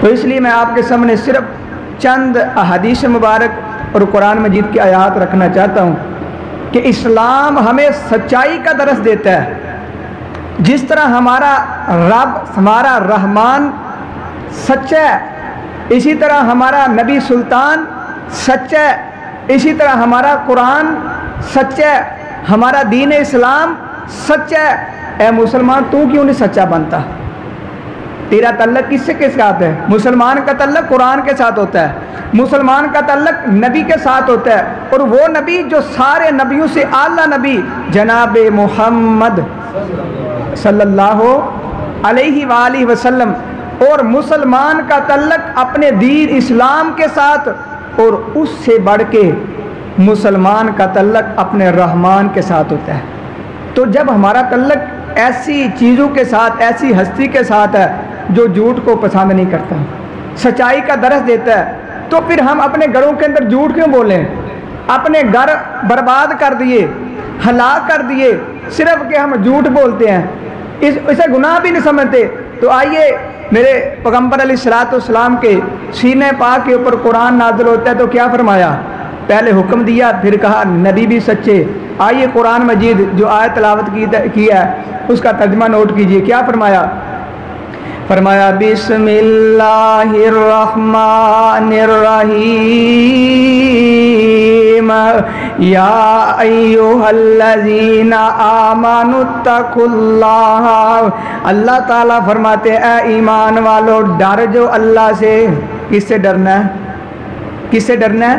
تو اس لیے میں آپ کے سامنے صرف چند احادیث مبارک اور قرآن مجید کی آیات رکھنا چاہتا ہوں کہ اسلام ہمیں سچائی کا درس دیتا ہے. جس طرح ہمارا رب ہمارا رحمان سچا ہے، اسی طرح ہمارا نبی سلطان سچا ہے، اسی طرح ہمارا قرآن سچا ہے، ہمارا دین اسلام سچا ہے. اے مسلمان تو کیوں نہیں سچا بنتا؟ تیرا تعلق کس سے کس ساتھ ہے؟ مسلمان کا تعلق قرآن کے ساتھ ہوتا ہے، مسلمان کا تعلق نبی کے ساتھ ہوتا ہے، اور وہ نبی جو سارے نبیوں سے اعلیٰ نبی جناب محمد صلی اللہ علیہ وآلہ وسلم. اور مسلمان کا تعلق اپنے دین اسلام کے ساتھ، اور اس سے بڑھ کے مسلمان کا تعلق اپنے رحمان کے ساتھ ہوتا ہے. تو جب ہمارا تعلق ایسی چیزوں کے ساتھ، ایسی ہستی کے ساتھ ہے جو جھوٹ کو پسند نہیں کرتا، سچائی کا درس دیتا ہے، تو پھر ہم اپنے گھروں کے اندر جھوٹ کیوں بولیں؟ اپنے گھر برباد کر دیے، ہلاک کر دیے صرف کہ ہم جھوٹ بولتے ہیں، اسے گناہ بھی نہیں سمجھتے. تو آئیے میرے پیغمبر علیہ الصلوۃ والسلام کے سینے پاک کے اوپر قرآن نازل ہوتا ہے تو کیا فرمایا؟ پہلے حکم دیا، پھر کہا نبی بھی سچے. آئیے قرآن مجید جو آیت تلاوت کی ہے اس کا ترجمہ نوٹ کیجئے. کیا فرمایا؟ فرمایا بسم اللہ الرحمن الرحیم یا ایھا الذین آمنوا اتقوا اللہ. اللہ تعالیٰ فرماتے ہیں اے ایمان والو ڈر جو اللہ سے. کس سے ڈرنا ہے؟ کس سے ڈرنا ہے؟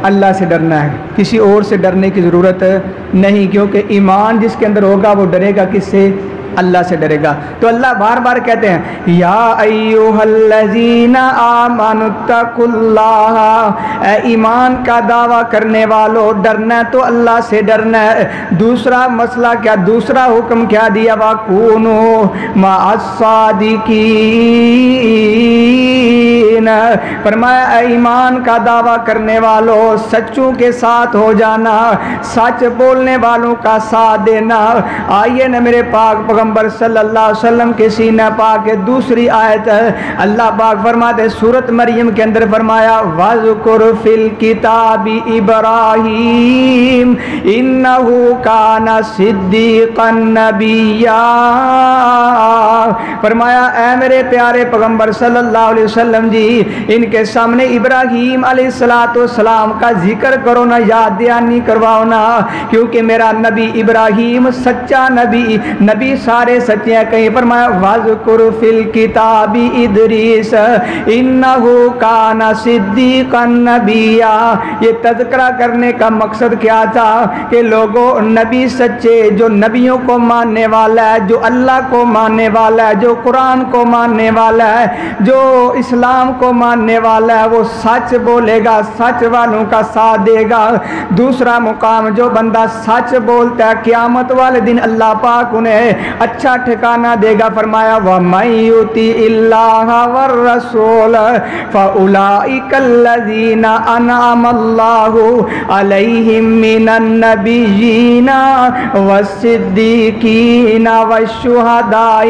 اللہ سے ڈرنا ہے، کسی اور سے ڈرنے کی ضرورت نہیں، کیونکہ ایمان جس کے اندر ہوگا وہ ڈرے گا کس سے؟ اللہ سے ڈرے گا. تو اللہ بار بار کہتے ہیں یا ایھا الذین آمنوا اتقوا اللہ، اے ایمان کا دعویٰ کرنے والو ڈرنا تو اللہ سے ڈرنا ہے. دوسرا مسئلہ کیا؟ دوسرا حکم کیا دیا؟ وَكُونُوا مَعَ الصَّادِقِينَ. فرمایا اے ایمان کا دعویٰ کرنے والو سچوں کے ساتھ ہو جانا، سچ بولنے والوں کا ساتھ دینا. آئیے نا میرے پاک پیغمبر صلی اللہ علیہ وسلم کے سینہ پاک کے دوسری آیت ہے. اللہ پاک فرماتے سورۃ مریم کے اندر فرمایا وَاذْكُرْ فِي الْكِتَابِ إِبْرَاهِيمَ إِنَّهُ كَانَ صِدِّيقًا نَبِيًّا. فرمایا اے میرے پیارے پیغمبر صلی اللہ علیہ وسلم جی ان کے سامنے ابراہیم علیہ السلام کا ذکر کرو نا، یاد دہانی کرواؤ نا، کیونکہ میرا نبی ابراہیم سچا نبی سارے سچے ہیں. کہیں فرمایا وَاذْكُرْ فِي الْكِتَابِ إِدْرِيسَ إِنَّهُ كَانَ صِدِّيقًا نَبِيًّا. یہ تذکرہ کرنے کا مقصد کیا تھا کہ لوگوں نبی سچے جو نبیوں کو ماننے والا ہے، جو اللہ کو ماننے والا ہے، جو قرآن کو ماننے والا ہے، جو اسلام کو ماننے والا ہے، وہ سچ بولے گا، سچ والوں کا ساتھ دے گا. دوسرا مقام جو بندہ سچ بولتا ہے قیامت والے دن اللہ پاک انہیں اچھا ٹھکانہ دے گا. فرمایا وَمَن يُطِعِ اللَّهَ وَالرَّسُولَ فَأُولَٰئِكَ الَّذِينَ أَنْعَمَ اللَّهُ عَلَيْهِم مِّنَ النَّبِيِّينَ وَالصِّدِّيقِينَ وَالشُّهَدَاءِ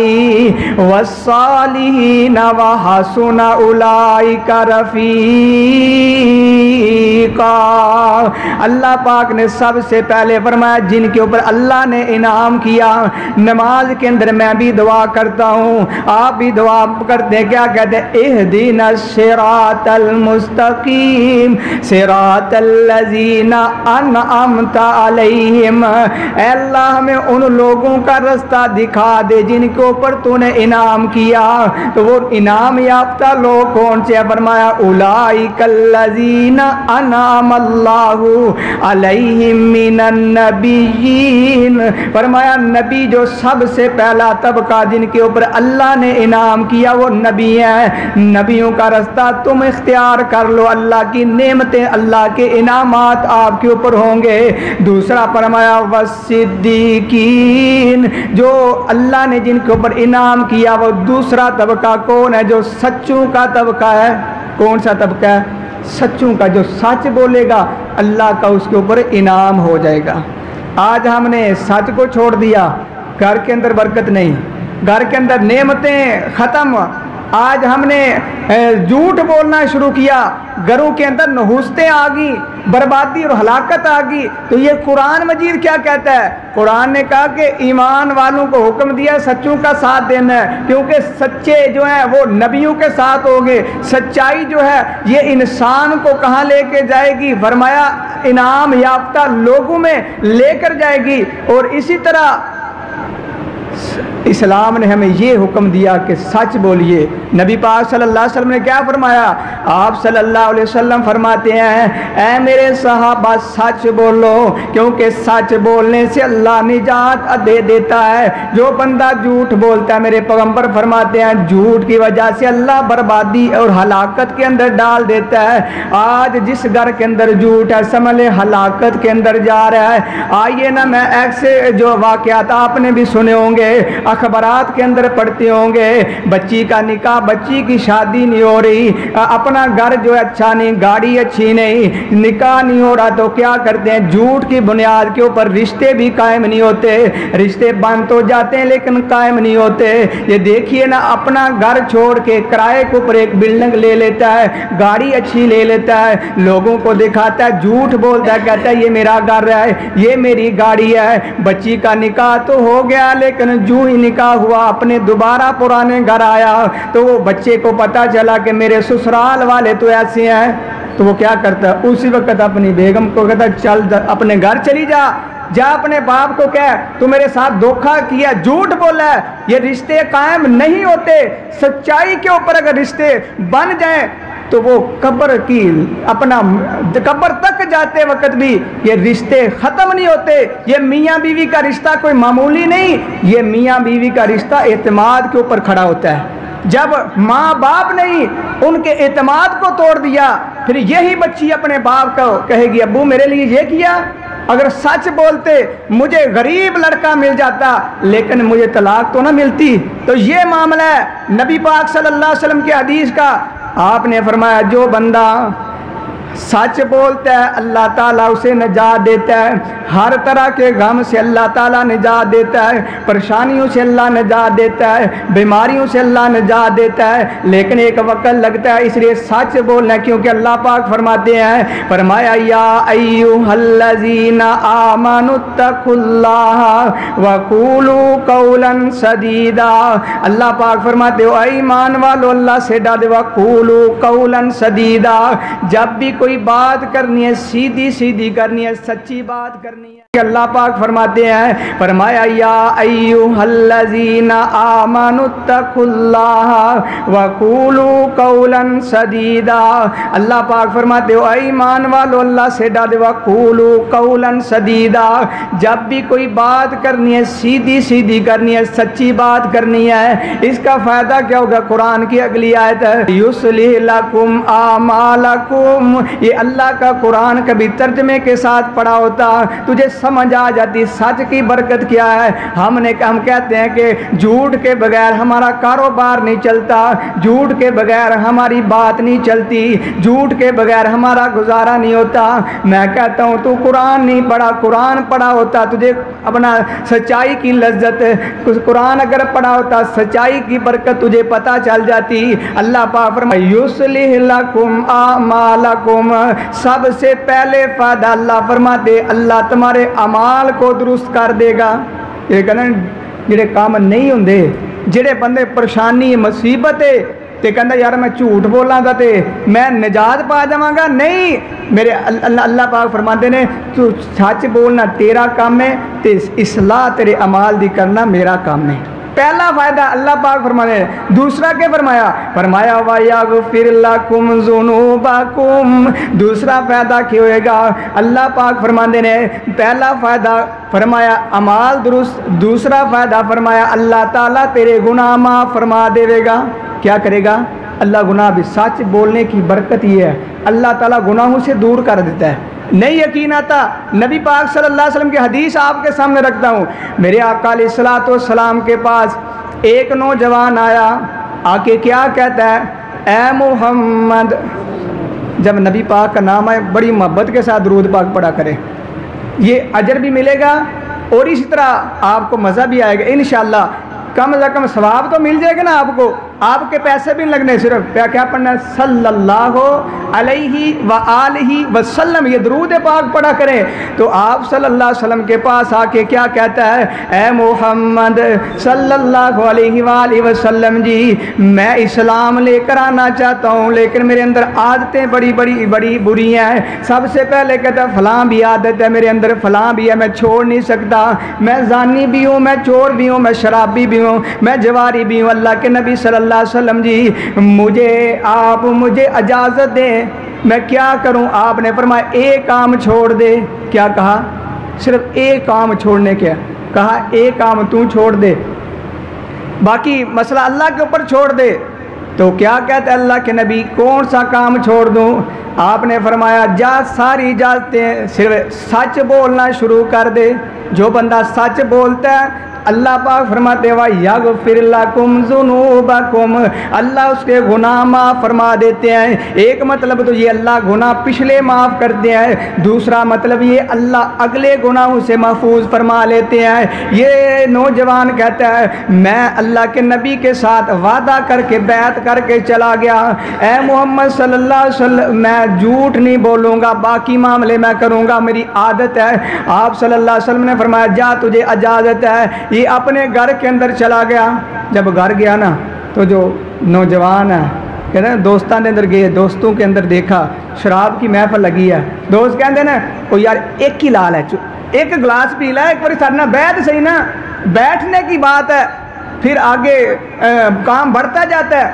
وَالصَّالِحِينَ وَحَسُنَ أُولَٰئِكَ رَفِيقًا. اللہ پاک نے سب سے پہلے فرمایا جن کے اوپر اللہ نے انعام کیا. نماز کے اندر میں بھی دعا کرتا ہوں، آپ بھی دعا کرتے ہیں. کیا کہتے ہیں؟ اہدنا الصراط المستقیم صراط الذین انعمت علیہم. اے اللہ ہمیں ان لوگوں کا رستہ دکھا دے جن کے اوپر تو نے انعام کیا. تو وہ انعام یافتہ لوگ کون سے؟ فرمایا اولئک الذین انعم اللہ علیہم من النبیین. فرمایا نبی جو سب سے پہلا طبقہ جن کے اوپر اللہ نے انعام کیا وہ نبی ہیں. نبیوں کا رستہ تم اختیار کر لو، اللہ کی نعمتیں اللہ کے انعامات آپ کے اوپر ہوں گے. دوسرا فرمایا والصدیقین، جو اللہ نے جن کے اوپر انعام کیا وہ دوسرا طبقہ کون ہے؟ جو سچوں کا طبقہ ہے. کون سا طبقہ ہے؟ سچوں کا. جو سچ بولے گا اللہ کا اس کے اوپر انعام ہو جائے گا. آج ہم نے سچ کو چھوڑ دیا، گھر کے اندر برکت نہیں، گھر کے اندر نعمتیں ختم. آج ہم نے جھوٹ بولنا شروع کیا، گھروں کے اندر نحوستیں آ گئی، بربادی اور ہلاکت آ گئی۔ تو یہ قرآن مجید کیا کہتا ہے؟ قرآن نے کہا کہ ایمان والوں کو حکم دیا سچوں کا ساتھ دینا ہے، کیونکہ سچے جو ہیں وہ نبیوں کے ساتھ ہوگے۔ سچائی جو ہے یہ انسان کو کہاں لے کے جائے گی؟ فرمایا انعام یافتہ لوگوں میں لے کر جائے گی۔ اور اسی طرح اسلام نے ہمیں یہ حکم دیا کہ سچ بولیے۔ نبی پاک صلی اللہ علیہ وسلم نے کیا فرمایا؟ آپ صلی اللہ علیہ وسلم فرماتے ہیں اے میرے صحابہ سچ بولو، کیونکہ سچ بولنے سے اللہ نجات دے دیتا ہے۔ جو بندہ جھوٹ بولتا ہے، میرے پیغمبر فرماتے ہیں جھوٹ کی وجہ سے اللہ بربادی اور ہلاکت کے اندر ڈال دیتا ہے۔ آج جس گھر کے اندر جھوٹ ہے سمجھ لیں ہلاکت کے اندر جا رہا ہے۔ آئیے نا، میں ایسے جو واقعات آپ نے بھی سنے ہوں گے، اخبارات کے اندر پڑھتے ہوں گے، بچی کا نکاح، بچی کی شادی نہیں ہو رہی، اپنا گھر جو ہے اچھا نہیں، گاڑی اچھی نہیں، نکاح نہیں ہو رہا، تو کیا کرتے ہیں؟ جھوٹ کی بنیاد کے اوپر رشتے بھی قائم نہیں ہوتے، رشتے بند تو جاتے ہیں لیکن قائم نہیں ہوتے۔ یہ دیکھیے نا، اپنا گھر چھوڑ کے کرائے کے اوپر ایک بلڈنگ لے لیتا ہے، گاڑی اچھی لے لیتا ہے، لوگوں کو دکھاتا ہے، جھوٹ بولتا ہے، کہتا ہے یہ میرا گھر ہے، یہ میری گاڑی ہے۔ بچی کا نکاح تو ہو گیا، لیکن جو ہی نکاح ہوا اپنے دوبارہ پرانے گھر آیا تو وہ بچے کو پتا چلا کہ میرے سسرال والے تو ایسے ہیں، تو وہ کیا کرتا ہے؟ اسی وقت اپنی بیگم کو کہتا چل اپنے گھر چلی جا، جا اپنے باپ کو کہہ تو میرے ساتھ دھوکہ کیا، جھوٹ بولا ہے۔ یہ رشتے قائم نہیں ہوتے۔ سچائی کے اوپر اگر رشتے بن جائیں تو وہ قبر کی اپنا قبر تک جاتے وقت بھی یہ رشتے ختم نہیں ہوتے۔ یہ میاں بیوی کا رشتہ کوئی معمولی نہیں، یہ میاں بیوی کا رشتہ اعتماد کے اوپر کھڑا ہوتا ہے۔ جب ماں باپ نے ان کے اعتماد کو توڑ دیا، پھر یہی بچی اپنے باپ کو کہے گی ابو میرے لیے یہ کیا۔ اگر سچ بولتے مجھے غریب لڑکا مل جاتا لیکن مجھے طلاق تو نہ ملتی۔ تو یہ معاملہ ہے نبی پاک صلی اللہ علیہ وسلم کی حدیث کا۔ آپ نے فرمایا جو بندہ سچ بولتا ہے اللہ تعالیٰ اسے نجات دیتا ہے، ہر طرح کے غم سے اللہ تعالیٰ نجات دیتا ہے، پریشانیوں سے اللہ نجات دیتا ہے، بیماریوں سے اللہ نجات دیتا ہے، لیکن ایک وقت لگتا ہے، اس لیے سچ بولنا ہے، کیونکہ اللہ پاک فرماتے ہیں، فرمایا یا ایھا الذین آمنوا اتقوا اللہ وقولوا قولا سدیدا۔ اللہ پاک فرماتے ہو اے ایمان والو اللہ سے ڈرو، وقولوا قولا سدیدا، جب بھی کوئی بات کرنی ہے سیدھی سیدھی کرنی ہے، سچی بات کرنی ہے۔ اللہ پاک فرماتے ہیں، فرمایا یا ایھا الذین آمنوا اتقوا اللہ وقولوا قولا سدیدا۔ اللہ پاک فرماتے ہو اے ایمان والو اللہ سے ڈرو، وقولوا قولا سدیدا، جب بھی کوئی بات کرنی ہے سیدھی سیدھی کرنی ہے، سچی بات کرنی ہے۔ اس کا فائدہ کیا ہوگا؟ قرآن کی اگلی آیت ہے یصلح لکم اعمالکم، یہ اللہ کا قرآن کبھی ترجمے کے ساتھ پڑھا ہوتا تجھے سمجھ آ جاتی سچ کی برکت کیا ہے۔ ہم کہتے ہیں کہ جھوٹ کے بغیر ہمارا کاروبار نہیں چلتا، جھوٹ کے بغیر ہماری بات نہیں چلتی، جھوٹ کے بغیر ہمارا گزارا نہیں ہوتا۔ میں کہتا ہوں تو قرآن نہیں پڑھا، قرآن پڑھا ہوتا تجھے اپنا سچائی کی لذت، قرآن اگر پڑھا ہوتا سچائی کی برکت تجھے پتہ چل جاتی۔ اللہ پاک فرمائے یصلح لکم اعمالکم، سب سے پہلے فائدہ اللہ فرماتے اللہ تمہارے اعمال کو درست کر دے گا۔ یہ کہنا جڑے کام نہیں ہوندے، جڑے بندے پریشانی مصیبت ہے تے کہندا یار میں جھوٹ بولاں گا تے میں نجات پا جاواں گا، نہیں، میرے اللہ پاک فرماتے نے تو سچ بولنا تیرا کام ہے تے اصلاح تیرے اعمال دی کرنا میرا کام ہے۔ پہلا فائدہ اللہ پاک فرماتے ہیں۔ دوسرا کیا فرمایا؟ فرمایا وَيَغْفِرْ لَكُمْ ذُنُوبَكُمْ، دوسرا فائدہ کیا ہوئے گا؟ اللہ پاک فرماتے ہیں پہلا فائدہ فرمایا اعمال درست، دوسرا فائدہ فرمایا اللہ تعالیٰ تیرے گناہ معاف فرما دے گا۔ کیا کرے گا؟ اللہ گناہ بھی، سچ بولنے کی برکت یہ ہے اللہ تعالیٰ گناہوں سے دور کر دیتا ہے۔ نہیں یقین آتا؟ نبی پاک صلی اللہ علیہ وسلم کی حدیث آپ کے سامنے رکھتا ہوں۔ میرے آقا علیہ الصلوۃ والسلام کے پاس ایک نوجوان آیا، آ کے کیا کہتا ہے؟ اے محمد، جب نبی پاک کا نام آئے بڑی محبت کے ساتھ درود پاک پڑھا کرے، یہ اجر بھی ملے گا اور اسی طرح آپ کو مزہ بھی آئے گا انشاءاللہ، کم از کم ثواب تو مل جائے گا نا آپ کو۔ آپ کے پیسے بھی لگنے، صرف کیا پڑھنا ہے؟ صلی اللہ علیہ وآلہ وسلم، یہ درود پاک پڑھا کریں۔ تو آپ صلی اللہ علیہ وسلم کے پاس آ کے کیا کہتا ہے؟ اے محمد صلی اللہ علیہ وآلہ وسلم جی، میں اسلام لے کر آنا چاہتا ہوں، لیکن میرے اندر عادتیں بڑی بری ہیں۔ سب سے پہلے کہتا ہے فلاں بھی عادت ہے میرے اندر، فلاں بھی ہے، میں چھوڑ نہیں سکتا، میں زانی بھی ہوں، میں چور بھی ہوں، میں شرابی بھی ہوں، میں جواری بھی ہوں۔ اللہ کے نبی صلی اللہ علیہ وسلم جی، آپ مجھے اجازت دیں، میں کیا کروں؟ آپ نے فرمایا ایک کام چھوڑ دے۔ کیا کہا؟ صرف ایک کام چھوڑنے کے کہا، ایک کام تو چھوڑ دے، باقی مسئلہ اللہ کے اوپر چھوڑ دے۔ تو کیا کہتے ہیں اللہ کے نبی؟ کون سا کام چھوڑ دوں؟ آپ نے فرمایا جا ساری اجازتیں، صرف سچ بولنا شروع کر دے۔ جو بندہ سچ بولتا ہے اللہ پاک فرماتے وَيَغْفِرْ لَكُمْ ذُنُوبَكُمْ، اللہ اس کے گناہ معاف فرما دیتے ہیں۔ ایک مطلب تو یہ اللہ گناہ پچھلے معاف کرتے ہیں، دوسرا مطلب یہ اللہ اگلے گناہوں سے محفوظ فرما لیتے ہیں۔ یہ نوجوان کہتا ہے میں اللہ کے نبی کے ساتھ وعدہ کر کے بیعت کر کے چلا گیا، اے محمد صلی اللہ علیہ وسلم میں جھوٹ نہیں بولوں گا، باقی معاملے میں کروں گا، میری عادت ہے۔ آپ صلی اللہ علیہ وسلم نے فرمایا جا تجھے اجازت ہے۔ یہ اپنے گھر کے اندر چلا گیا۔ جب گھر گیا نا تو جو نوجوان ہے کہتے ہیں دوستان کے اندر گئے، دوستوں کے اندر دیکھا شراب کی محفل لگی ہے، دوست کہتے ہیں نا او یار ایک ہی لال ہے، ایک گلاس پی لا، ایک بار سارنا بیٹھ صحیح نا، بیٹھنے کی بات ہے، پھر آگے کام بڑھتا جاتا ہے۔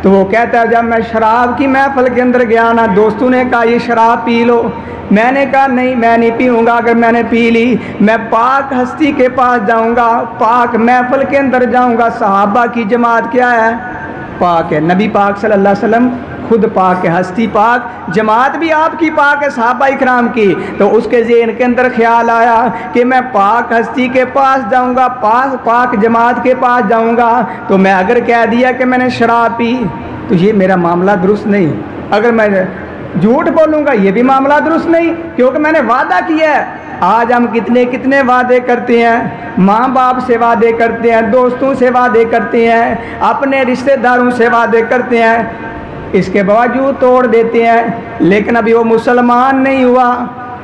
تو وہ کہتا ہے جب میں شراب کی محفل کے اندر گیا نا، دوستوں نے کہا یہ شراب پی لو، میں نے کہا نہیں میں نہیں پیوں گا، اگر میں نے پی لی میں پاک ہستی کے پاس جاؤں گا، پاک محفل کے اندر جاؤں گا۔ صحابہ کی جماعت کیا ہے؟ پاک ہے۔ نبی پاک صلی اللہ علیہ وسلم خود پاک ہے، ہستی پاک، جماعت بھی آپ کی پاک ہے صحابہ اکرام کی۔ تو اس کے ذہن کے اندر خیال آیا کہ میں پاک ہستی کے پاس جاؤں گا، پاک جماعت کے پاس جاؤں گا، تو میں اگر کہہ دیا کہ میں نے شراب پی تو یہ میرا معاملہ درست نہیں، اگر میں جھوٹ بولوں گا یہ بھی معاملہ درست نہیں، کیونکہ میں نے وعدہ کیا ہے۔ آج ہم کتنے وعدے کرتے ہیں، ماں باپ سے وعدے کرتے ہیں، دوستوں سے وعدے کرتے ہیں، اپنے رشتہ داروں سے وعدے کرتے ہیں، اس کے باوجود توڑ دیتے ہیں، لیکن ابھی وہ مسلمان نہیں ہوا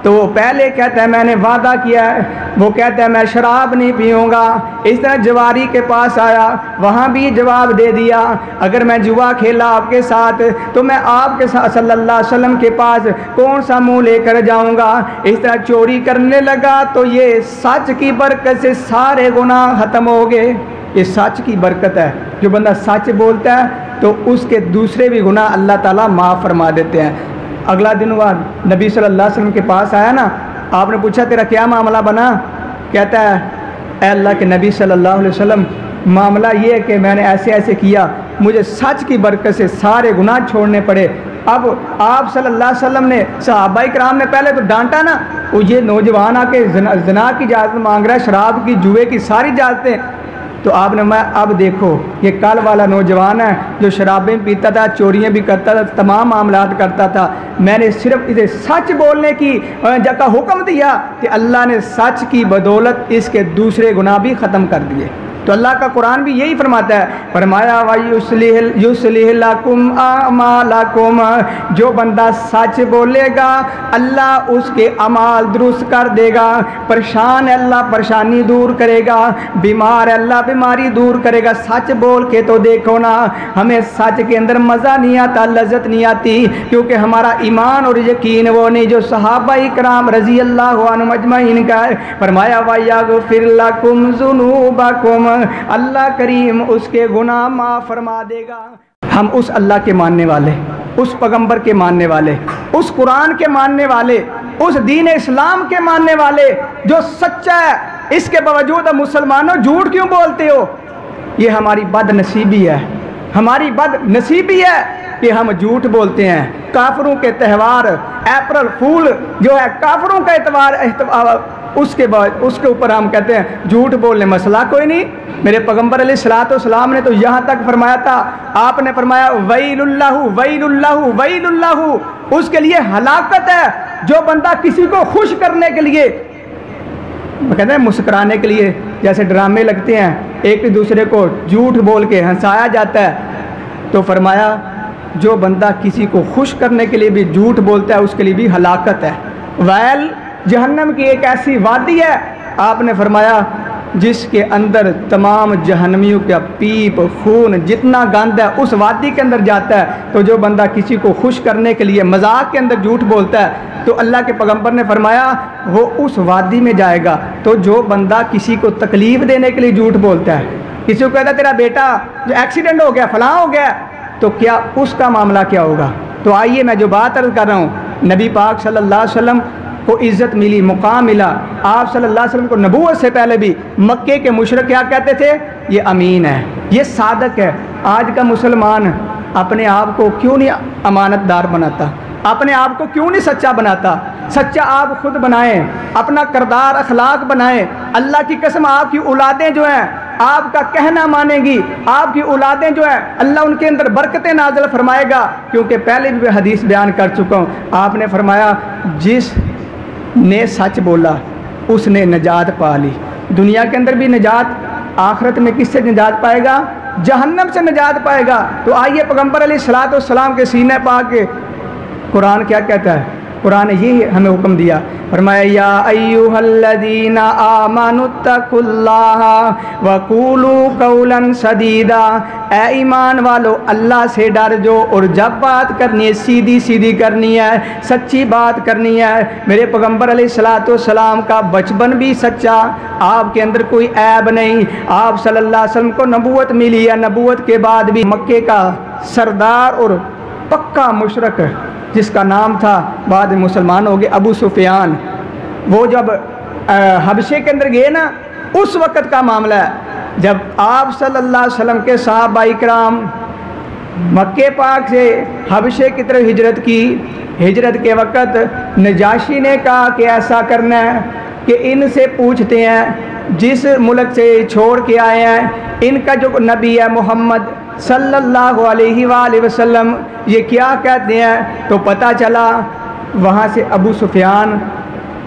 تو وہ پہلے کہتا ہے میں نے وعدہ کیا ہے، وہ کہتا ہے میں شراب نہیں پیوں گا۔ اس طرح جواری کے پاس آیا، وہاں بھی جواب دے دیا اگر میں جوا کھیلا آپ کے ساتھ تو میں آپ کے ساتھ صلی اللہ علیہ وسلم کے پاس کون سا منہ لے کر جاؤں گا۔ اس طرح چوری کرنے لگا تو یہ سچ کی برکت سے سارے گناہ ختم ہو گئے۔ یہ سچ کی برکت ہے، جو بندہ سچ بولتا ہے تو اس کے دوسرے بھی گناہ اللہ تعالیٰ معاف فرما دیتے ہیں۔ اگلا دن ہوا نبی صلی اللہ علیہ وسلم کے پاس آیا نا، آپ نے پوچھا تیرا کیا معاملہ بنا؟ کہتا ہے اے اللہ کے نبی صلی اللہ علیہ وسلم معاملہ یہ ہے کہ میں نے ایسے کیا، مجھے سچ کی برکت سے سارے گناہ چھوڑنے پڑے۔ اب آپ صلی اللہ علیہ وسلم نے صحابہ کرام نے پہلے تو ڈانٹا نا، وہ یہ نوجوان آ کے زنا کی اجازت مانگ رہا ہے، شراب کی جوئے کی ساری اجازتیں، تو آپ نے میں اب دیکھو یہ کل والا نوجوان ہے جو شرابیں پیتا تھا، چوریاں بھی کرتا تھا، تمام معاملات کرتا تھا، میں نے صرف اسے سچ بولنے کی جگہ حکم دیا کہ اللہ نے سچ کی بدولت اس کے دوسرے گناہ بھی ختم کر دیے۔ تو اللہ کا قرآن بھی یہی فرماتا ہے، فرمایا وَيُصْلِحْ لَكُمْ أَعْمَالَكُمْ، جو بندہ سچ بولے گا اللہ اس کے اعمال درست کر دے گا، پریشان ہے اللہ پریشانی دور کرے گا، بیمار ہے اللہ بیماری دور کرے گا۔ سچ بول کے تو دیکھو نا، ہمیں سچ کے اندر مزہ نہیں آتا، لذت نہیں آتی، کیونکہ ہمارا ایمان اور یقین وہ نہیں جو صحابہ اکرام رضی اللہ عنہم اجمعین کا ہے۔ فرمایا وَيَغْفِرْ لَكُمْ ذُنُوبَكُمْ، اللہ کریم اس کے گناہ معاف فرما دے گا۔ ہم اس اللہ کے ماننے والے، اس پیغمبر کے ماننے والے، اس قرآن کے ماننے والے، اس دین اسلام کے ماننے والے جو سچا ہے، اس کے باوجود ہم مسلمانوں جھوٹ کیوں بولتے ہو؟ یہ ہماری بد نصیبی ہے، ہماری بد نصیبی ہے کہ ہم جھوٹ بولتے ہیں۔ کافروں کے تہوار اپریل فول جو ہے کافروں کا اتوار اس کے اوپر ہم کہتے ہیں جھوٹ بولنے، مسئلہ کوئی نہیں۔ میرے پیغمبر علیہ الصلوۃ والسلام نے تو یہاں تک فرمایا تھا، آپ نے فرمایا ویل اللہ ویل اللہ ویل اللہ، اس کے لیے ہلاکت ہے جو بندہ کسی کو خوش کرنے کے لیے وہ کہتے ہیں مسکرانے کے لیے جیسے ڈرامے لگتے ہیں، ایک دوسرے کو جھوٹ بول کے ہنسایا جاتا ہے، تو فرمایا جو بندہ کسی کو خوش کرنے کے لیے بھی جھوٹ بولتا ہے اس کے لیے بھی ہلاکت ہے۔ ویل جہنم کی ایک ایسی وادی ہے، آپ نے فرمایا جس کے اندر تمام جہنمیوں کا پیپ خون جتنا گند ہے اس وادی کے اندر جاتا ہے۔ تو جو بندہ کسی کو خوش کرنے کے لیے مذاق کے اندر جھوٹ بولتا ہے تو اللہ کے پیغمبر نے فرمایا وہ اس وادی میں جائے گا۔ تو جو بندہ کسی کو تکلیف دینے کے لیے جھوٹ بولتا ہے، کسی کو کہتا ہے تیرا بیٹا جو ایکسیڈنٹ ہو گیا فلاں ہو گیا، تو کیا اس کا معاملہ کیا ہوگا؟ تو آئیے میں جو بات عرض کر رہا ہوں، نبی پاک صلی اللہ علیہ وسلم کو عزت ملی، مقام ملا۔ آپ صلی اللہ علیہ وسلم کو نبوت سے پہلے بھی مکے کے مشرک کیا کہتے تھے؟ یہ امین ہے، یہ صادق ہے۔ آج کا مسلمان اپنے آپ کو کیوں نہیں امانت دار بناتا؟ اپنے آپ کو کیوں نہیں سچا بناتا؟ سچا آپ خود بنائیں، اپنا کردار اخلاق بنائیں۔ اللہ کی قسم آپ کی اولادیں جو ہیں آپ کا کہنا مانیں گی، آپ کی اولادیں جو ہیں اللہ ان کے اندر برکتیں نازل فرمائے گا، کیونکہ پہلے بھی حدیث بیان کر چکا ہوں۔ آپ نے فرمایا جس نے سچ بولا اس نے نجات پا لی، دنیا کے اندر بھی نجات، آخرت میں کس سے نجات پائے گا؟ جہنم سے نجات پائے گا۔ تو آئیے پیغمبر علیہ الصلوۃ والسلام کے سینے پاک کے قرآن کیا کہتا ہے؟ قرآن نے یہی ہمیں حکم دیا، فرمایا یا ایھا الذین آمنوا اتقوا اللہ وقولوا قولا سدیدا، اے ایمان والو اللہ سے ڈر جو، اور جب بات کرنی ہے سیدھی سیدھی کرنی ہے، سچی بات کرنی ہے۔ میرے پیغمبر علیہ الصلوۃ والسلام کا بچپن بھی سچا، آپ کے اندر کوئی عیب نہیں۔ آپ صلی اللہ علیہ وسلم کو نبوت ملی ہے، نبوت کے بعد بھی مکے کا سردار اور پکا مشرک جس کا نام تھا بعد میں مسلمان ہو گئے ابو سفیان، وہ جب حبشے کے اندر گئے نا، اس وقت کا معاملہ ہے جب آپ صلی اللہ علیہ وسلم کے صحابہ کرام مکے پاک سے حبشے کی طرف ہجرت کی۔ ہجرت کے وقت نجاشی نے کہا کہ ایسا کرنا ہے کہ ان سے پوچھتے ہیں جس ملک سے چھوڑ کے آئے ہیں ان کا جو نبی ہے محمد صلی اللہ علیہ وآلہ وسلم یہ کیا کہتے ہیں۔ تو پتہ چلا وہاں سے ابو سفیان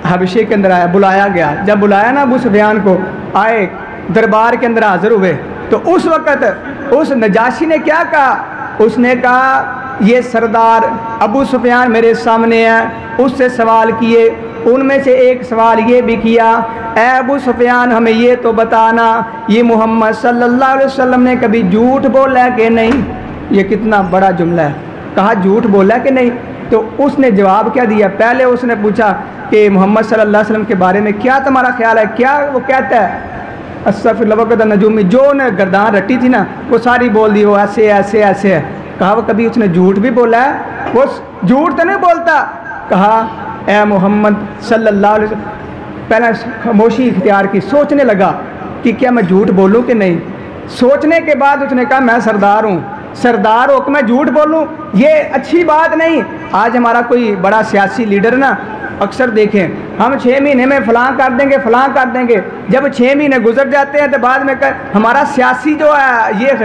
حبشے کے اندر آیا، بلایا گیا۔ جب بلایا نا ابو سفیان کو، آئے دربار کے اندر حاضر ہوئے، تو اس وقت اس نجاشی نے کیا کہا؟ اس نے کہا یہ سردار ابو سفیان میرے سامنے ہے، اس سے سوال کیے، ان میں سے ایک سوال یہ بھی کیا، اے ابو سفیان ہمیں یہ تو بتانا یہ محمد صلی اللہ علیہ وسلم نے کبھی جھوٹ بولا ہے کہ نہیں؟ یہ کتنا بڑا جملہ ہے، کہا جھوٹ بولا ہے کہ نہیں؟ تو اس نے جواب کیا دیا؟ پہلے اس نے پوچھا کہ محمد صلی اللہ علیہ وسلم کے بارے میں کیا تمہارا خیال ہے، کیا وہ کہتا ہے؟ استغفر اللہ وقت نجومی، جو نے گردان رٹی تھی نا وہ ساری بول دی، وہ ایسے ایسے ایسے ہے۔ کہا وہ کبھی اس نے جھوٹ بھی بولا ہے؟ وہ جھوٹ تو نہیں بولتا۔ کہا اے محمد صلی اللہ علیہ وسلم، پہلے خاموشی اختیار کی، سوچنے لگا کہ کیا میں جھوٹ بولوں کہ نہیں۔ سوچنے کے بعد اس نے کہا میں سردار ہوں، سردار ہو کہ میں جھوٹ بولوں یہ اچھی بات نہیں۔ آج ہمارا کوئی بڑا سیاسی لیڈر نا اکثر دیکھیں ہم 6 مہینے میں فلاں کر دیں گے فلاں کر دیں گے، جب 6 مہینے گزر جاتے ہیں تو بعد میں ہمارا سیاسی جو ہے یہ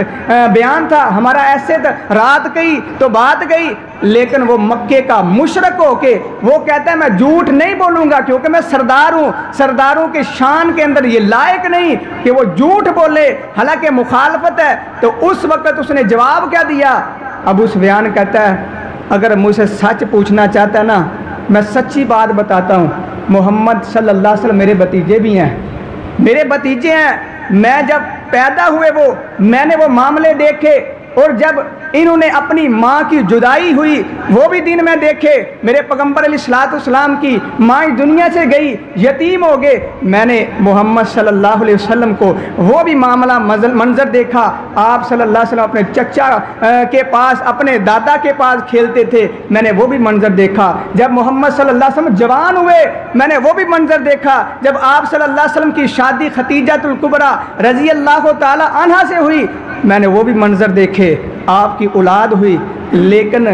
بیان تھا، ہمارا ایسے تھا، رات گئی تو بات گئی۔ لیکن وہ مکے کا مشرک ہو کے وہ کہتا ہے میں جھوٹ نہیں بولوں گا کیونکہ میں سردار ہوں۔ سرداروں کے شان کے اندر یہ لائق نہیں کہ وہ جھوٹ بولے، حالانکہ مخالفت ہے۔ تو اس وقت اس نے جواب کیا دیا؟ ابو سفیان کہتا ہے اگر مجھ سے سچ پوچھنا چاہتا ہے نا میں سچی بات بتاتا ہوں، محمد صلی اللہ علیہ وسلم میرے بھتیجے بھی ہیں، میرے بھتیجے ہیں۔ میں جب پیدا ہوئے میں نے وہ معاملے دیکھے، اور جب انہوں نے اپنی ماں کی جدائی ہوئی وہ بھی دن میں دیکھے۔ میرے پیغمبر علیہ الصلوۃ والسلام کی ماں دنیا سے گئی، یتیم ہو گئے، میں نے محمد صلی اللہ علیہ وسلم کو وہ بھی معاملہ منظر دیکھا۔ آپ صلی اللہ علیہ وسلم اپنے چچا کے پاس اپنے دادا کے پاس کھیلتے تھے، میں نے وہ بھی منظر دیکھا۔ جب محمد صلی اللہ علیہ وسلم جوان ہوئے میں نے وہ بھی منظر دیکھا۔ جب آپ صلی اللہ علیہ وسلم کی شادی خدیجہ الکبریٰ رضی اللہ تعالی عنہا سے ہوئی میں نے وہ بھی منظر دیکھے۔ آپ کی اولاد ہوئی، لیکن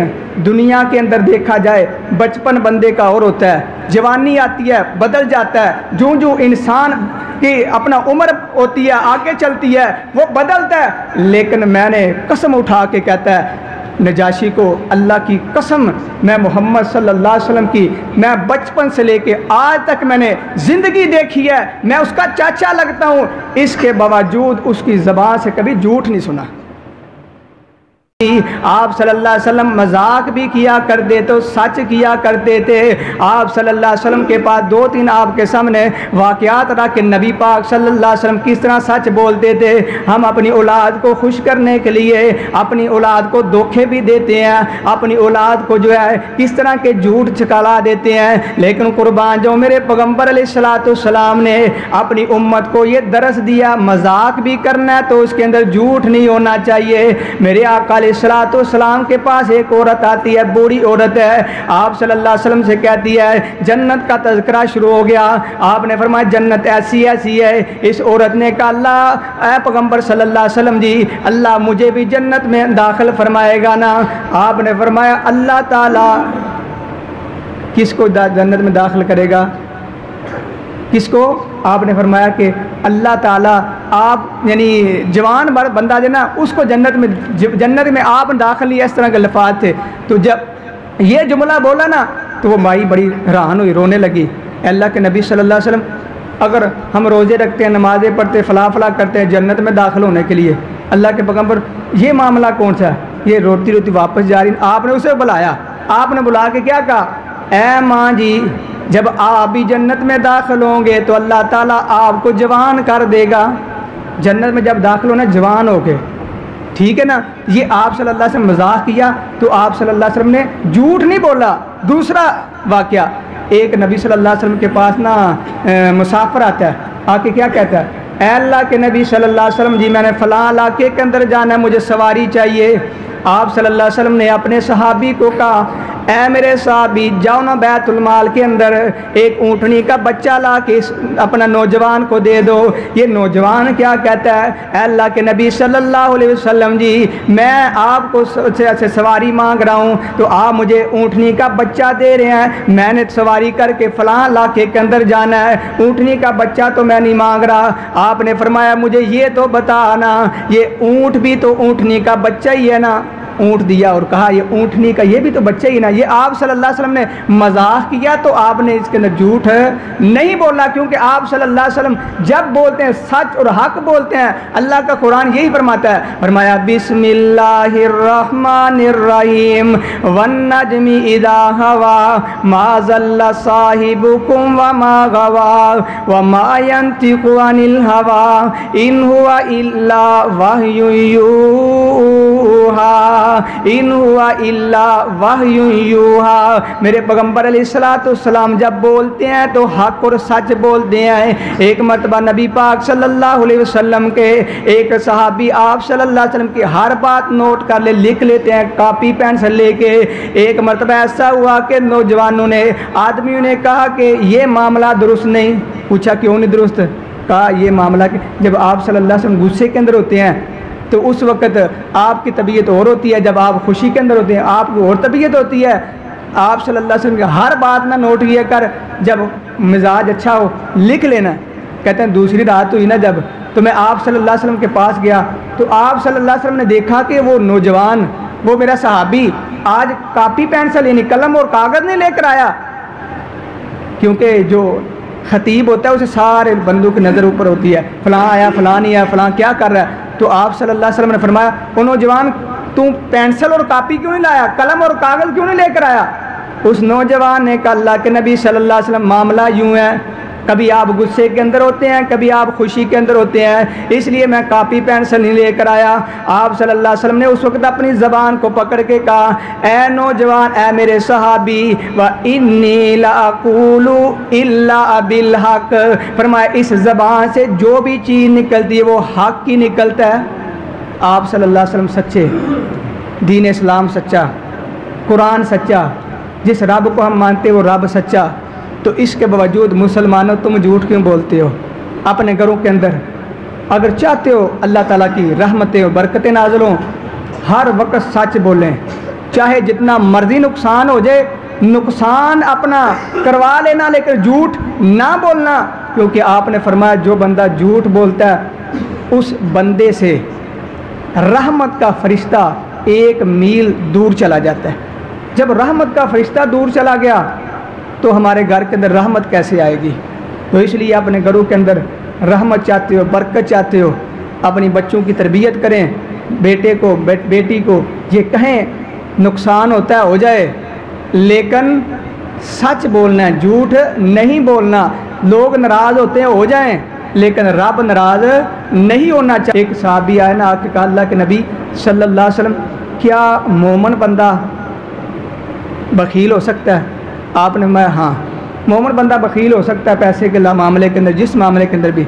دنیا کے اندر دیکھا جائے بچپن بندے کا اور ہوتا ہے، جوانی آتی ہے بدل جاتا ہے، جو انسان کی اپنا عمر ہوتی ہے آگے چلتی ہے وہ بدلتا ہے۔ لیکن میں نے قسم اٹھا کے کہتا ہے نجاشی کو اللہ کی قسم میں محمد صلی اللہ علیہ وسلم کی میں بچپن سے لے کے آج تک میں نے زندگی دیکھی ہے، میں اس کا چاچا لگتا ہوں، اس کے باوجود اس کی زبان سے کبھی جھوٹ نہیں سنا۔ آپ صلی اللہ علیہ وسلم مذاق بھی کیا کرتے تو سچ کیا کرتے تھے۔ آپ صلی اللہ علیہ وسلم کے پاس 2-3 آپ کے سامنے واقعات رکھ کے نبی پاک صلی اللہ علیہ وسلم کس طرح سچ بولتے تھے۔ ہم اپنی اولاد کو خوش کرنے کے لیے اپنی اولاد کو دھوکے بھی دیتے ہیں، اپنی اولاد کو جو ہے کس طرح کے جھوٹ چھکالا دیتے ہیں، لیکن قربان جو میرے پیغمبر علیہ السلام نے اپنی امت کو یہ درس دیا، مذاق بھی کرنا ہے تو اس کے اندر جھوٹ نہیں ہونا چاہیے۔ میرے آقا علیہ السلام کے پاس ایک عورت آتی ہے، بوڑھی عورت ہے، آپ صلی اللہ علیہ وسلم سے کہتی ہے، جنت کا تذکرہ شروع ہو گیا۔ آپ نے فرمایا جنت ایسی ایسی ہے۔ اس عورت نے کہا اللہ اے پیغمبر صلی اللہ علیہ وسلم جی، اللہ مجھے بھی جنت میں داخل فرمائے گا نا؟ آپ نے فرمایا اللہ تعالیٰ کس کو جنت میں داخل کرے گا؟ کس کو؟ آپ نے فرمایا کہ اللہ تعالیٰ آپ یعنی جوان بندہ جو نا اس کو جنت میں آپ داخل لیا، اس طرح کے الفاظ تھے۔ تو جب یہ جملہ بولا نا تو وہ مائی بڑی حیران ہوئی، رونے لگی۔ اللہ کے نبی صلی اللہ علیہ وسلم اگر ہم روزے رکھتے ہیں، نمازیں پڑھتے، فلاں فلاں کرتے ہیں جنت میں داخل ہونے کے لیے، اللہ کے پیغمبر یہ معاملہ کون سا ہے؟ یہ روتی روتی واپس جا رہی۔ آپ نے اسے بلایا، آپ نے بلا کے کیا کہا؟ اے ماں جی، جب آپ بھی جنت میں داخل ہوں گے تو اللہ تعالیٰ آپ کو جوان کر دے گا۔ جنت میں جب داخل ہونا جوان ہو کے، ٹھیک ہے نا؟ یہ آپ صلی اللہ علیہ وسلم مذاق کیا تو آپ صلی اللہ علیہ وسلم نے جھوٹ نہیں بولا۔ دوسرا واقعہ، ایک نبی صلی اللہ علیہ وسلم کے پاس نا مسافر آتا ہے، آ کے کیا کہتا ہے؟ اے اللہ کے نبی صلی اللہ علیہ وسلم جی، میں نے فلاں علاقے کے اندر جانا ہے، مجھے سواری چاہیے۔ آپ صلی اللہ علیہ وسلم نے اپنے صحابی کو کہا اے میرے صحابی جاؤ نا بیت المال کے اندر ایک اونٹنی کا بچہ لا کے اپنا نوجوان کو دے دو۔ یہ نوجوان کیا کہتا ہے؟ اے اللہ کے نبی صلی اللہ علیہ وسلم جی، میں آپ کو سے سواری مانگ رہا ہوں تو آپ مجھے اونٹنی کا بچہ دے رہے ہیں، میں نے سواری کر کے فلاں علاقے کے اندر جانا ہے، اونٹنی کا بچہ تو میں نہیں مانگ رہا۔ آپ نے فرمایا مجھے یہ تو بتانا، یہ اونٹ بھی تو اونٹنی کا بچہ ہی ہے نا؟ اونٹ دیا اور کہا یہ اونٹنی کا یہ بھی تو بچہ ہی نا۔ یہ آپ صلی اللہ علیہ وسلم نے مذاق کیا تو آپ نے اس کے اندر جھوٹ نہیں بولا، کیونکہ آپ صلی اللہ علیہ وسلم جب بولتے ہیں سچ اور حق بولتے ہیں۔ اللہ کا قرآن یہی فرماتا ہے، فرمایا بسم اللہ الرحمن الرحیم والنجم اذا ہوا ما ضل صاحبکم وما غوا وما ينطق عن الہوى ان هو الا وحی یوحی ان ہوا الا وحی یوحی۔ میرے پیغمبر علیہ السلام جب بولتے ہیں تو حق اور سچ بولتے ہیں۔ ایک مرتبہ نبی پاک صلی اللہ علیہ وسلم کے ایک صحابی آپ صلی اللہ علیہ وسلم کی ہر بات نوٹ کر لکھ لیتے ہیں کاپی پینسل لے کے۔ ایک مرتبہ ایسا ہوا کہ نوجوانوں نے آدمیوں نے کہا کہ یہ معاملہ درست نہیں۔ پوچھا کیوں نہیں درست؟ کہا یہ معاملہ کہ جب آپ صلی اللہ علیہ وسلم غصے کے اندر ہوتے ہیں تو اس وقت آپ کی طبیعت اور ہوتی ہے، جب آپ خوشی کے اندر ہوتے ہیں آپ کو اور طبیعت ہوتی ہے۔ آپ صلی اللہ علیہ وسلم کی ہر بات نہ نوٹ کیا کر، جب مزاج اچھا ہو لکھ لینا۔ کہتے ہیں دوسری رات ہوئی نا جب، تو میں آپ صلی اللہ علیہ وسلم کے پاس گیا تو آپ صلی اللہ علیہ وسلم نے دیکھا کہ وہ نوجوان، وہ میرا صحابی آج کاپی پینسل یعنی قلم اور کاغذ نہیں لے کر آیا، کیونکہ جو خطیب ہوتا ہے اسے سارے بندوں کی نظر اوپر ہوتی ہے، فلاں آیا فلاں نہیں آیا، فلاں کیا کر رہا ہے۔ تو آپ صلی اللہ علیہ وسلم نے فرمایا او نوجوان تو پینسل اور کاپی کیوں نہیں لایا، قلم اور کاغذ کیوں نہیں لے کر آیا؟ اس نوجوان نے کہا اللہ کے نبی صلی اللہ علیہ وسلم معاملہ یوں ہے، کبھی آپ غصے کے اندر ہوتے ہیں کبھی آپ خوشی کے اندر ہوتے ہیں، اس لیے میں کاپی پینسل نہیں لے کر آیا۔ آپ صلی اللہ علیہ وسلم نے اس وقت اپنی زبان کو پکڑ کے کہا اے نوجوان، اے میرے صحابی، وَإِنِّي لَأَقُولُ إِلَّا بِالْحَقِّ، فرمایا اس زبان سے جو بھی چیز نکلتی ہے وہ حق کی نکلتا ہے۔ آپ صلی اللہ علیہ وسلم سچے، دین اسلام سچا، قرآن سچا، جس رب کو ہم مانتے وہ رب سچا، تو اس کے باوجود مسلمانوں تم جھوٹ کیوں بولتے ہو؟ اپنے گھروں کے اندر اگر چاہتے ہو اللہ تعالیٰ کی رحمتیں اور برکتیں نازل ہوں، ہر وقت سچ بولیں، چاہے جتنا مرضی نقصان ہو جائے، نقصان اپنا کروا لینا لیکن جھوٹ نہ بولنا، کیونکہ آپ نے فرمایا جو بندہ جھوٹ بولتا ہے اس بندے سے رحمت کا فرشتہ 1 میل دور چلا جاتا ہے۔ جب رحمت کا فرشتہ دور چلا گیا تو ہمارے گھر کے اندر رحمت کیسے آئے گی؟ تو اس لیے اپنے گھروں کے اندر رحمت چاہتے ہو، برکت چاہتے ہو، اپنی بچوں کی تربیت کریں، بیٹے کو بیٹی کو یہ کہیں نقصان ہوتا ہے ہو جائے، لیکن سچ بولنا ہے، جھوٹ نہیں بولنا۔ لوگ ناراض ہوتے ہیں ہو جائیں، لیکن رب ناراض نہیں ہونا چاہیے۔ ایک صحابی آئے نا، آ کے کہا اللہ کے نبی صلی اللہ علیہ وسلم کیا مومن بندہ بخیل ہو سکتا ہے؟ آپ نے میں ہاں مومن بندہ بخیل ہو سکتا ہے پیسے کے معاملے کے اندر، جس معاملے کے اندر بھی۔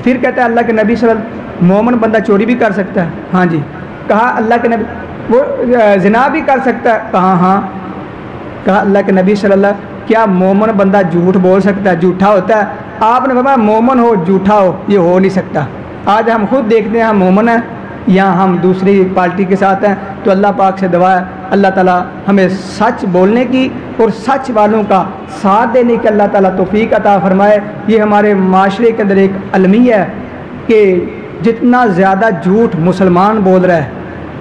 پھر کہتا ہے اللہ کے نبی صلی اللہ علیہ وسلم مومن بندہ چوری بھی کر سکتا ہے؟ ہاں جی۔ کہا اللہ کے نبی وہ زنا بھی کر سکتا ہے؟ کہا ہاں۔ کہا اللہ کے نبی صلی اللہ علیہ وسلم کیا مومن بندہ جھوٹ بول سکتا ہے، جھوٹا ہوتا ہے؟ آپ نے فرمایا مومن ہو جھوٹا ہو یہ ہو نہیں سکتا۔ آج ہم خود دیکھتے ہیں ہم مومن ہیں یا ہم دوسری پارٹی کے ساتھ ہیں، تو اللہ پاک سے دعا ہے اللہ تعالیٰ ہمیں سچ بولنے کی اور سچ والوں کا ساتھ دینے کی اللہ تعالیٰ توفیق عطا فرمائے۔ یہ ہمارے معاشرے کے اندر ایک المیہ ہے کہ جتنا زیادہ جھوٹ مسلمان بول رہا ہے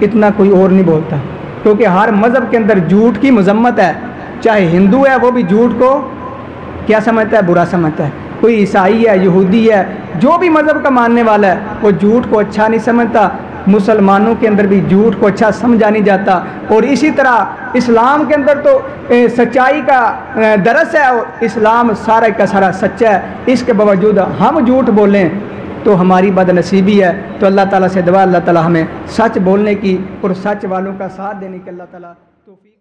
اتنا کوئی اور نہیں بولتا، کیونکہ ہر مذہب کے اندر جھوٹ کی مذمت ہے۔ چاہے ہندو ہے وہ بھی جھوٹ کو کیا سمجھتا ہے؟ برا سمجھتا ہے۔ کوئی عیسائی ہے، یہودی ہے، جو بھی مذہب کا ماننے والا ہے وہ جھوٹ کو اچھا نہیں سمجھتا۔ مسلمانوں کے اندر بھی جھوٹ کو اچھا سمجھا نہیں جاتا، اور اسی طرح اسلام کے اندر تو سچائی کا درس ہے، اور اسلام سارا کا سارا سچا ہے، اس کے باوجود ہم جھوٹ بولیں تو ہماری بد نصیبی ہے۔ تو اللہ تعالیٰ سے دعا اللہ تعالیٰ ہمیں سچ بولنے کی اور سچ والوں کا ساتھ دینے کی اللہ تعالیٰ توفیق